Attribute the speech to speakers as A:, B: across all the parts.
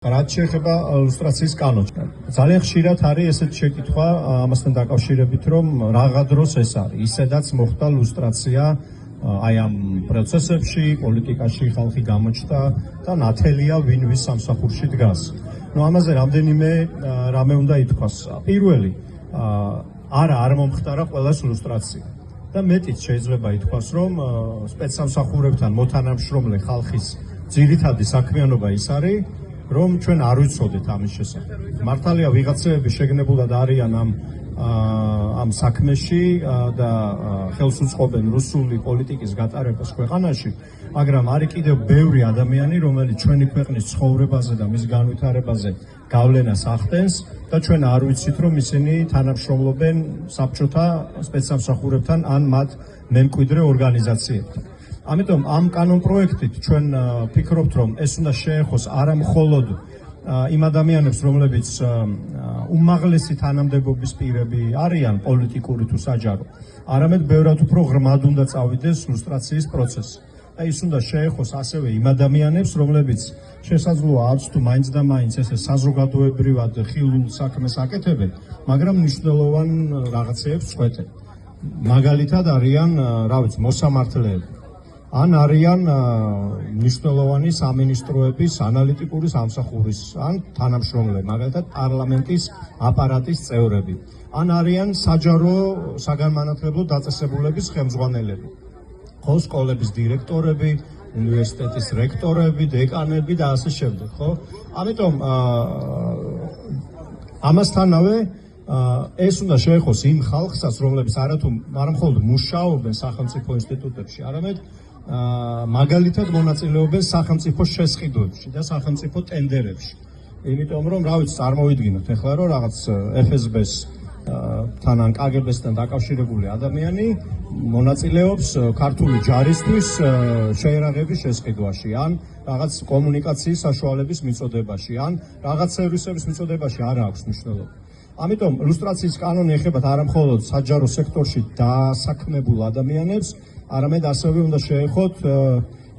A: რაც შეეხება ილუსტრაციის კანონს. ძალიან ხშირად არის ესეთი შეკითხვა ამასთან დაკავშირებით, რომ რაღა დროს ეს არის. ისედაც მოხდა ილუსტრაცია აი ამ პროცესებში, პოლიტიკაში ხალხი გამოჩნდა და ნათელია ვინ ვის სამსახურში დგას. ამაზე რამდენიმე რამე უნდა ითქვას. პირველი, არ მომხდარა ყველას ილუსტრაცია. და მეტიც შეიძლება ითქვას, რომ სპეცსამსახურებთან მოთანამშრომლე ხალხის ძირითადი საქმიანობა ის არის, რომ ჩვენ არ ვიცოდეთ ამის შესახებ. მართალია ვიღაცები შეგნებულად არიან ამ საქმეში და ხელს უწყობენ რუსული პოლიტიკის გატარებას ქვეყანაში, მაგრამ არის კიდევ ბევრი ადამიანი, რომელიც ჩვენი ქვეყნის ცხოვრებაზე და მის განვითარებაზე გავლენას ახდენს და ჩვენ არ ვიცით, რომ ისინი თანამშრომლობენ საბჭოთა სპეცსამსახურებთან ან მათ მემკვიდრე ორგანიზაციებთან. ამიტომ ამ კანონპროექტით ჩვენ ფიქრობთ, რომ ეს უნდა შეეხოს არა მხოლოდ იმ ადამიანებს, რომლებიც უმაღლესი თანამდებობის პირები არიან, პოლიტიკური თუ საჯარო, არამედ ბევრად უფრო ღრმად უნდა წავიდეს ილუსტრაციის პროცესი. და ის უნდა შეეხოს ასევე იმ ადამიანებს, რომლებიც შესაძლოა არც თუ მაინც და მაინც ესე საზოგადოებრივად ხილულ საქმეს აკეთებენ, მაგრამ მნიშვნელოვან რაღაცეებს წყვეტენ. მაგალითად არიან, მოსამართლეები. ან არიან მნიშვნელოვანი სამინისტროების ანალიტიკური სამსახურის ან თანამშრომლები, მაგალითად პარლამენტის აპარატის წევრები, ან არიან საჯარო საგანმანათლებლო დაწესებულების ხელმძღვანელები, ხო, სკოლების დირექტორები, უნივერსიტეტის რექტორები, დეკანები და ასე შემდეგ, ხო? ამიტომ ამასთანავე ეს უნდა შეეხოს იმ ხალხსაც, რომლებიც არა მხოლოდ მუშაობენ სახელმწიფო ინსტიტუტებში, არამედ მაგალითად მონაწილეობენ სახელმწიფო შესყიდვებში და სახელმწიფო ტენდერებში. იმიტომ რომ წარმოვიდგინოთ ახლა რომ რაღაც FSB-ს თან ან KGB-სთან დაკავშირებული ადამიანი მონაწილეობს ქართული ჯარისთვის შეერაღების შესყიდვაში ან რაღაც კომუნიკაციის საშუალების მიწოდებაში ან რაღაც სერვისების მიწოდებაში არ აქვს მნიშვნელობა. ამიტომ ილუსტრაციის კანონი ეხება არა მხოლოდ საჯარო სექტორში დასაქმებულ ადამიანებს, არამედ ასევე უნდა შეეხოთ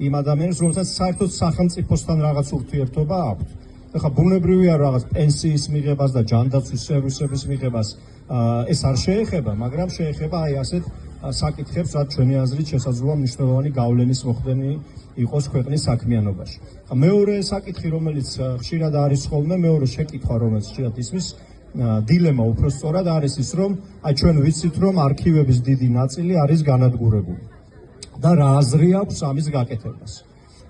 A: იმ ადამიანებს, რომელსაც საერთოდ სახელმწიფოსთან რაღაც ურთიერთობა აქვთ. ეხლა ბუნებრივია რაღაც პენსიის მიღებას და ჯანდაცვის სერვისების მიღებას ეს არ შეეხება, მაგრამ შეეხება აი ასეთ საკითხებს, რაც ჩვენი აზრით შესაძლოა მნიშვნელოვანი გავლენის მოხდენი იყოს ქვეყნის საქმიანობაში. მეორე საკითხი, რომელიც ხშირად არის ხოლმე, მეორე შეკითხვა, რომელიც ხშირად ისმის, დილემა უფრო სწორად არის ის, რომ ჩვენ ვიცით, რომ არქივების დიდი ნაწილი არის განადგურებული და რა აზრი აქვს ამის გაკეთებას.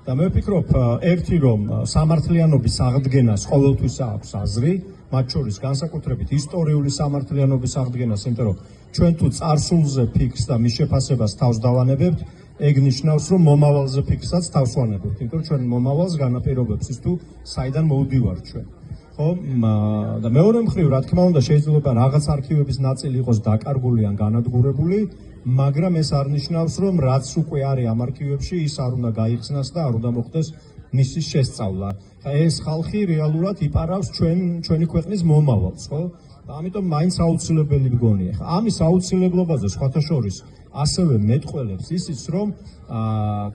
A: და მე ვფიქრობ, ერთი რომ სამართლიანობის აღდგენას ყოველთვის აქვს აზრი, მათ შორის განსაკუთრებით ისტორიული სამართლიანობის აღდგენას, იმიტომ რომ ჩვენ თუ წარსულზე ფიქს და მის შეფასებას თავს დავანებებთ, ეგ ნიშნავს, რომ მომავალზე ფიქსაც თავს ვანებებთ, იმიტომ რომ ჩვენ მომავალს განაპირობებს ის თუ საიდან მოვდივართ ჩვენ. და მეორე მხრივ, რა თქმა უნდა, შეიძლება რაღაც არქივების ნაწილი იყოს დაკარგული ან განადგურებული, მაგრამ ეს არ ნიშნავს, რომ რაც უკვე არის ამ არქივებში, ის არ უნდა გაიხსნას და არ უნდა მოხდეს მისი შესწავლა. ეს ხალხი რეალურად იპარავს ჩვენი ქვეყნის მომავალს, ხო? ამიტომ მაინც აუცილებელი მგონია. ამის აუცილებლობაზე სხვათა შორის ასევე მეტყველებს ისიც, რომ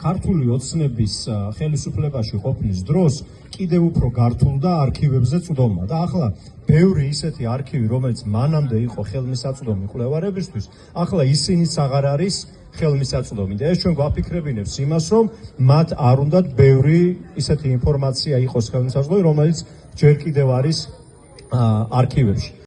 A: ქართული ოცნების ხელისუფლებაში ყოფნის დროს კიდევ უფრო გართულდა არქივებზე წვდომა და ახლა ბევრი ისეთი არქივი, რომელიც მანამდე იყო ხელმისაწვდომი მკვლევარებისთვის, ახლა ისინიც აღარ არის ხელმისაწვდომი და ეს ჩვენ გვაფიქრებინებს იმას, რომ მათ არ უნდათ ბევრი ისეთი ინფორმაცია იყოს ხელმისაწვდომი, რომელიც ჯერ კიდევ არის არქივებში.